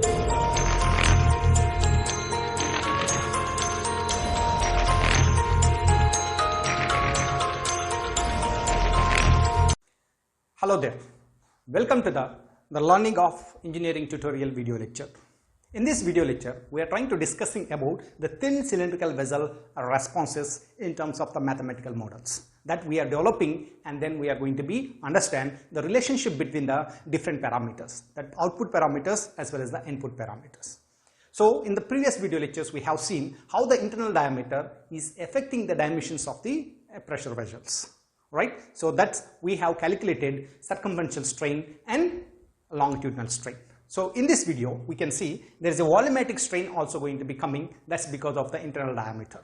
Hello there, welcome to the learning of engineering tutorial video lecture. In this video lecture, we are trying to discussing about the thin cylindrical vessel responses in terms of the mathematical models that we are developing, and then we are going to be understand the relationship between the different parameters, that output parameters as well as the input parameters. So in the previous video lectures, we have seen how the internal diameter is affecting the dimensions of the pressure vessels. Right, so that's we have calculated circumferential strain and longitudinal strain. So in this video we can see there is a volumetric strain also going to be coming. That's because of the internal diameter.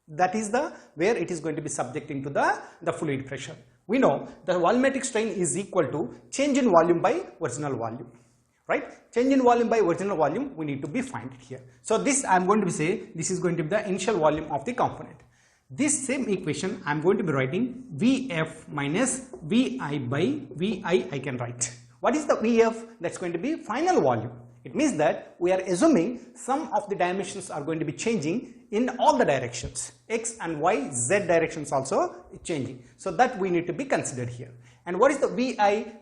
That is the where it is going to be subjecting to the fluid pressure. We know the volumetric strain is equal to change in volume by original volume. Right, change in volume by original volume we need to be find it here. So this I am going to be say this is going to be the initial volume of the component. This same equation I am going to be writing Vf minus Vi by Vi I can write. What is the Vf? That's going to be final volume. It means that we are assuming some of the dimensions are going to be changing in all the directions. X and Y, Z directions also changing. So that we need to be considered here. And what is the Vi?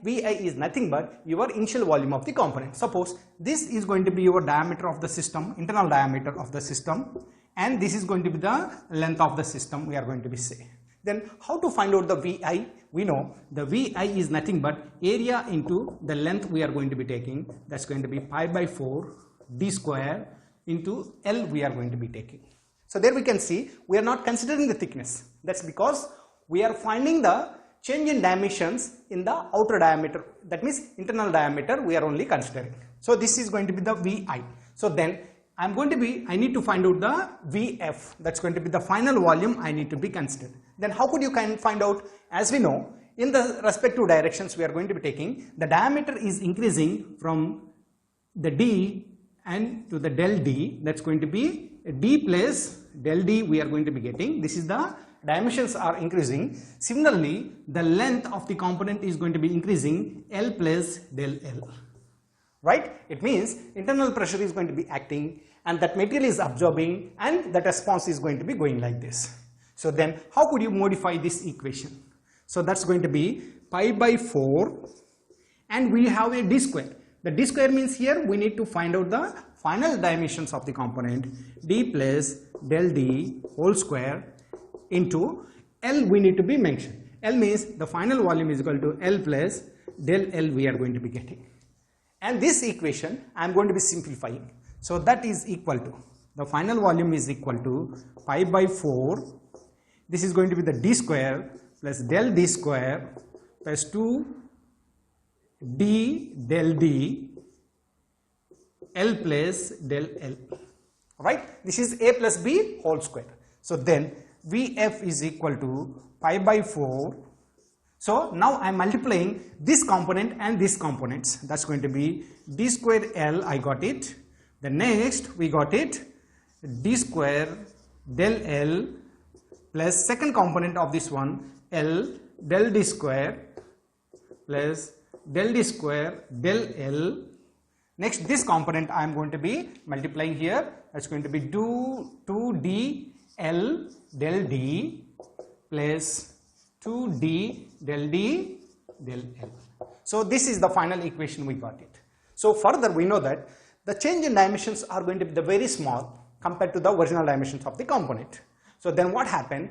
Vi is nothing but your initial volume of the component. Suppose this is going to be your diameter of the system, internal diameter of the system, and this is going to be the length of the system we are going to be say. Then how to find out the Vi? We know the Vi is nothing but area into the length we are going to be taking. That's going to be pi by 4 d square into L we are going to be taking. So there we can see we are not considering the thickness. That's because we are finding the change in dimensions in the outer diameter. That means internal diameter we are only considering. So this is going to be the Vi. So then I need to find out the Vf. That's going to be the final volume I need to be considered. Then how could you find out? As we know, in the respective directions we are going to be taking, the diameter is increasing from the d and to the del d. That's going to be d plus del d we are going to be getting. This is the dimensions are increasing. Similarly, the length of the component is going to be increasing L plus del L. Right? It means internal pressure is going to be acting and that material is absorbing and that response is going to be going like this. So then how could you modify this equation? So that's going to be pi by 4 and we have a d square. The d square means here we need to find out the final dimensions of the component, d plus del d whole square into L we need to be mentioned. L means the final volume is equal to L plus del L we are going to be getting. And this equation I am going to be simplifying. So that is equal to, the final volume is equal to pi by 4. This is going to be the d square plus del d square plus 2 d del d L plus del L. Right? This is A plus B whole square. So then Vf is equal to pi by 4. So now I am multiplying this component and this components. That's going to be d square L, I got it. The next we got it d square del L plus second component of this one L del d square plus del d square del L. Next this component I am going to be multiplying here. That's going to be 2d L del d plus 2d del d del L. So this is the final equation we got it. So further we know that the change in dimensions are going to be very small compared to the original dimensions of the component. So then what happened?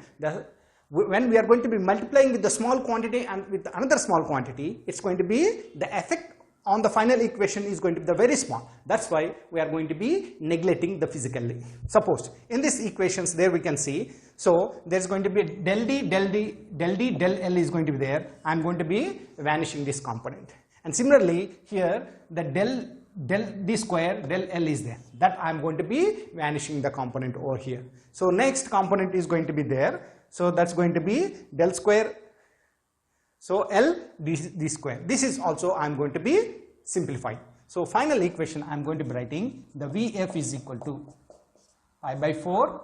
When we are going to be multiplying with the small quantity and with another small quantity, it's going to be the effect on the final equation is going to be very small. That's why we are going to be neglecting the physically. Suppose in these equations there we can see, so there's going to be del d, del d, del d, del L is going to be there. I'm going to be vanishing this component. And similarly here the del d square del L is there. That I'm going to be vanishing the component over here. So next component is going to be there. So that's going to be del square. So L d square. This is also I'm going to be simplified. So final equation I'm going to be writing the Vf is equal to pi by 4.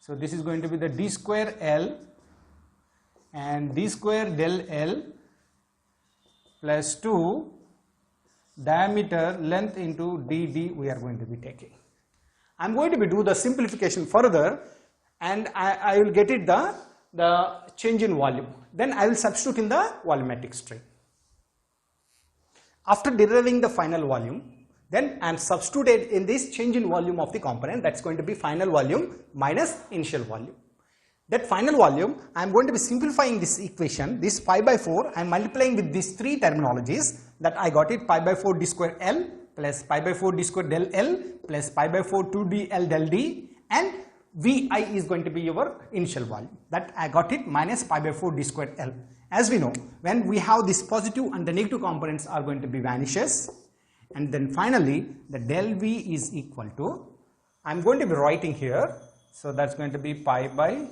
So this is going to be the d square L and d square del L plus 2 diameter length into dd we are going to be taking. I'm going to be do the simplification further, and I will get it the change in volume. Then I will substitute in the volumetric strain. After deriving the final volume, then I am substituted in this change in volume of the component. That's going to be final volume minus initial volume. That final volume, I am going to be simplifying this equation, this pi by 4, I am multiplying with these three terminologies that I got it, pi by 4 d square L plus pi by 4 d square del L plus pi by 4 2d L del D, and Vi is going to be your initial volume. That I got it minus pi by 4 d square L. As we know, when we have this positive and the negative components are going to be vanishes, and then finally the del V is equal to, I am going to be writing here, so that's going to be pi by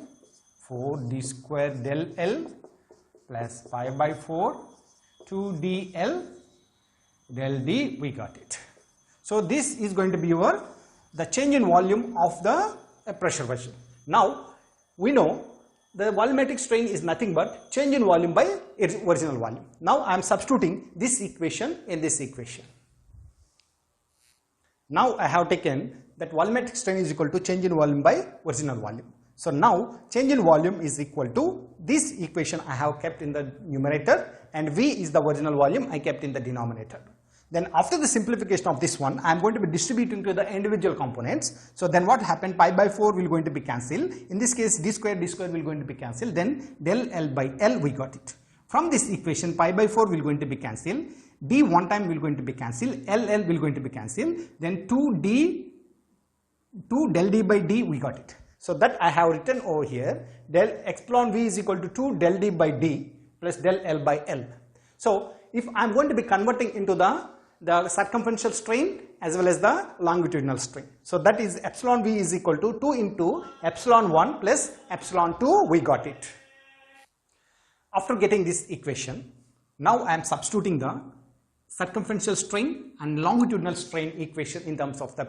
4 d square del L plus pi by 4 2d L del D, we got it. So this is going to be the change in volume of the pressure vessel. Now we know the volumetric strain is nothing but change in volume by its original volume. Now I am substituting this equation in this equation. Now I have taken that volumetric strain is equal to change in volume by original volume. So now change in volume is equal to this equation I have kept in the numerator, and V is the original volume I kept in the denominator. Then after the simplification of this one, I am going to be distributing to the individual components. So then what happened, pi by 4 will going to be cancelled. In this case d square will going to be cancelled. Then del L by L we got it. From this equation pi by 4 will going to be cancelled. D one time will going to be cancelled. L will going to be cancelled. Then 2 del D by D we got it. So that I have written over here, del epsilon V is equal to 2 del D by D plus del L by L. So if I am going to be converting into the circumferential strain as well as the longitudinal strain. So that is epsilon V is equal to 2 into epsilon 1 plus epsilon 2, we got it. After getting this equation, now I am substituting the circumferential strain and longitudinal strain equation in terms of the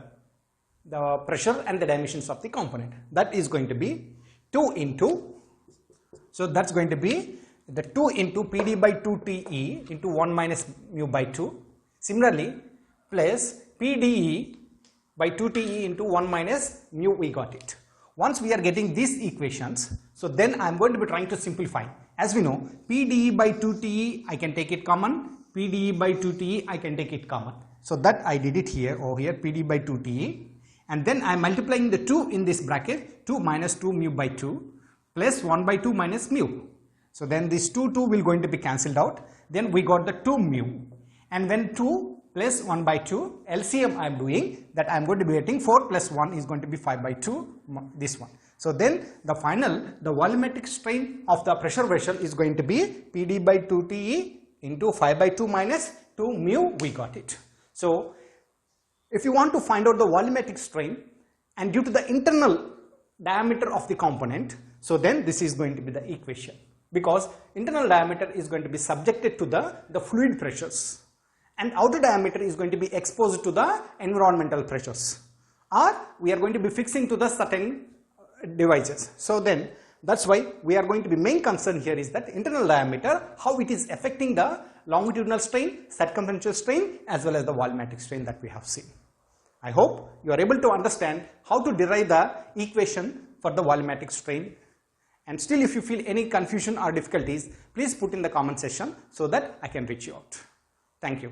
pressure and the dimensions of the component. That is going to be 2 into, so that's going to be the 2 into PD by 2TE into 1 minus mu by 2. Similarly, plus PDE by 2TE into 1 minus mu, we got it. Once we are getting these equations, so then I am going to be trying to simplify. As we know, PDE by 2TE, I can take it common, PDE by 2TE, I can take it common. So that I did it here, over here, PD by 2TE. And then I am multiplying the 2 in this bracket, 2 minus 2 mu by 2 plus 1 by 2 minus mu. So then this 2 will going to be cancelled out. Then we got the 2 mu. And when 2 plus 1 by 2, LCM I am doing, that I am going to be getting 4 plus 1 is going to be 5 by 2, this one. So then the volumetric strain of the pressure vessel is going to be PD by 2TE into 5 by 2 minus 2 mu, we got it. So if you want to find out the volumetric strain and due to the internal diameter of the component, so then this is going to be the equation, because internal diameter is going to be subjected to the fluid pressures and outer diameter is going to be exposed to the environmental pressures, or we are going to be fixing to the certain devices. So then that's why we are going to be main concern here is that internal diameter, how it is affecting the longitudinal strain, circumferential strain as well as the volumetric strain that we have seen. I hope you are able to understand how to derive the equation for the volumetric strain, and still if you feel any confusion or difficulties, please put in the comment section so that I can reach you out. Thank you.